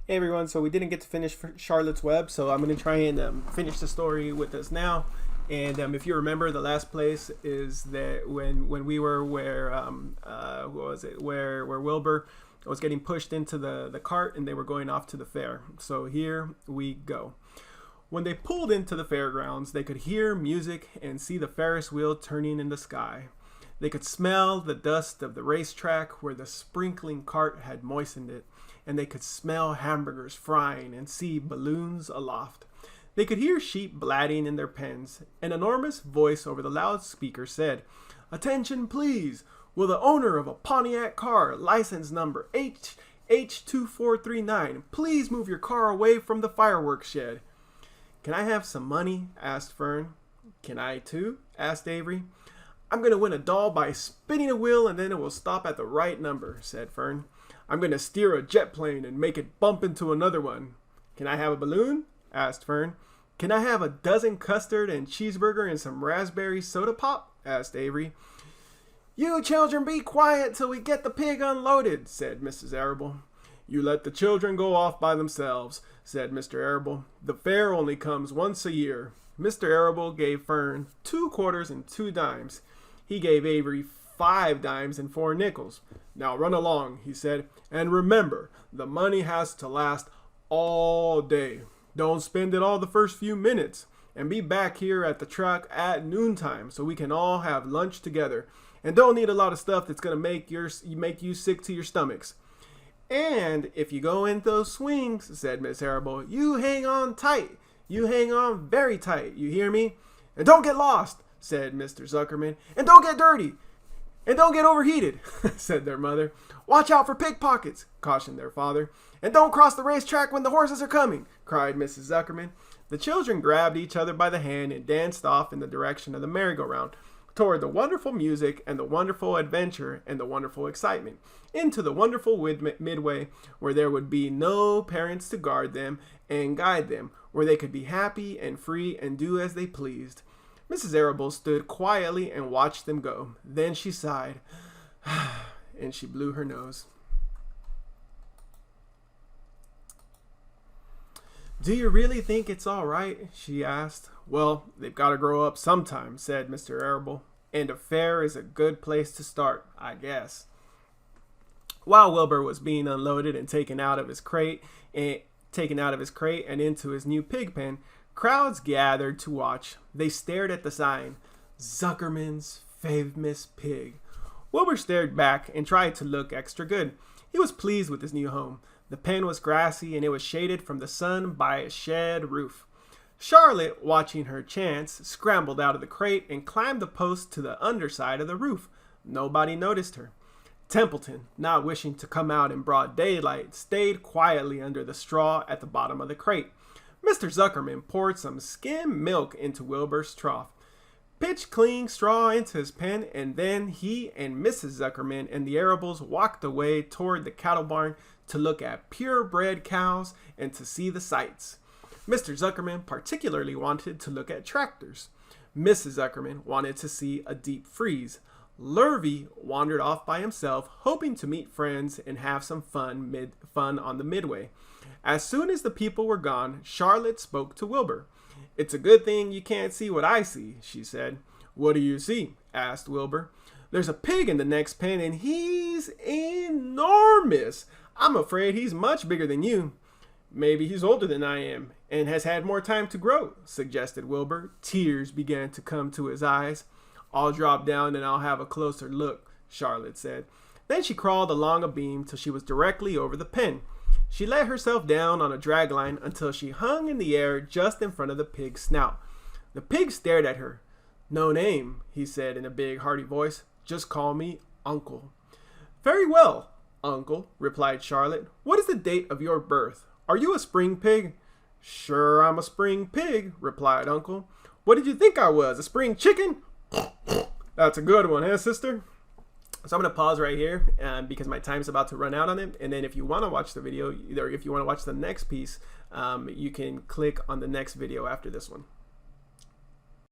Hey everyone, so we didn't get to finish Charlotte's Web, so I'm going to try and finish the story with us now. And if you remember, the last place is that when we were where what was it? Where Wilbur was getting pushed into the cart, and they were going off to the fair. So here we go. When they pulled into the fairgrounds, they could hear music and see the Ferris wheel turning in the sky. They could smell the dust of the racetrack where the sprinkling cart had moistened it, and they could smell hamburgers frying and see balloons aloft. They could hear sheep blatting in their pens. An enormous voice over the loudspeaker said, "Attention, please. Will the owner of a Pontiac car, license number H2439, please move your car away from the fireworks shed?" "Can I have some money?" asked Fern. "Can I too?" asked Avery. "I'm going to win a doll by spinning a wheel and then it will stop at the right number," said Fern. "I'm going to steer a jet plane and make it bump into another one." "Can I have a balloon?" asked Fern. "Can I have a dozen custard and cheeseburger and some raspberry soda pop?" asked Avery. "You children be quiet till we get the pig unloaded," said Mrs. Arable. "You let the children go off by themselves," said Mr. Arable. "The fair only comes once a year." Mr. Arable gave Fern 2 quarters and 2 dimes. He gave Avery 5 dimes and 4 nickels. "Now run along," he said, "and remember, the money has to last all day. Don't spend it all the first few minutes, and be back here at the track at noontime so we can all have lunch together. And don't eat a lot of stuff that's going to make you sick to your stomachs. And if you go in those swings," said Miss Arable, "you hang on tight. You hang on very tight. You hear me? And don't get lost," said Mr. Zuckerman. "And don't get dirty. And don't get overheated," said their mother. "Watch out for pickpockets," cautioned their father. "And don't cross the racetrack when the horses are coming," cried Mrs. Zuckerman. The children grabbed each other by the hand and danced off in the direction of the merry-go-round, toward the wonderful music and the wonderful adventure and the wonderful excitement, into the wonderful midway where there would be no parents to guard them and guide them, where they could be happy and free and do as they pleased. Mrs. Arable stood quietly and watched them go. Then she sighed, and she blew her nose. "Do you really think it's all right?" she asked. "Well, they've got to grow up sometime," said Mr. Arable. "And a fair is a good place to start, I guess." While Wilbur was being unloaded and taken out of his crate and into his new pig pen, crowds gathered to watch. They stared at the sign, "Zuckerman's Famous Pig." Wilbur stared back and tried to look extra good. He was pleased with his new home. The pen was grassy and it was shaded from the sun by a shed roof. Charlotte, watching her chance, scrambled out of the crate and climbed the post to the underside of the roof. Nobody noticed her. Templeton, not wishing to come out in broad daylight, stayed quietly under the straw at the bottom of the crate. Mr. Zuckerman poured some skim milk into Wilbur's trough, pitched clean straw into his pen, and then he and Mrs. Zuckerman and the Arables walked away toward the cattle barn to look at purebred cows and to see the sights. Mr. Zuckerman particularly wanted to look at tractors. Mrs. Zuckerman wanted to see a deep freeze. Lurvy wandered off by himself, hoping to meet friends and have some fun on the midway. As soon as the people were gone, Charlotte spoke to Wilbur. "It's a good thing you can't see what I see," she said. "What do you see?" asked Wilbur. "There's a pig in the next pen, and he's enormous. I'm afraid he's much bigger than you." "Maybe he's older than I am and has had more time to grow," suggested Wilbur. Tears began to come to his eyes. "I'll drop down and I'll have a closer look," Charlotte said. Then she crawled along a beam till she was directly over the pen. She let herself down on a dragline until she hung in the air just in front of the pig's snout. The pig stared at her. "No name," he said in a big, hearty voice. "Just call me Uncle." "Very well, Uncle," replied Charlotte. "What is the date of your birth? Are you a spring pig?" "Sure, I'm a spring pig," replied Uncle. "What did you think I was, a spring chicken?" "That's a good one, eh, sister?" So I'm going to pause right here because my time's about to run out on it. And then if you want to watch the video, or if you want to watch the next piece, you can click on the next video after this one.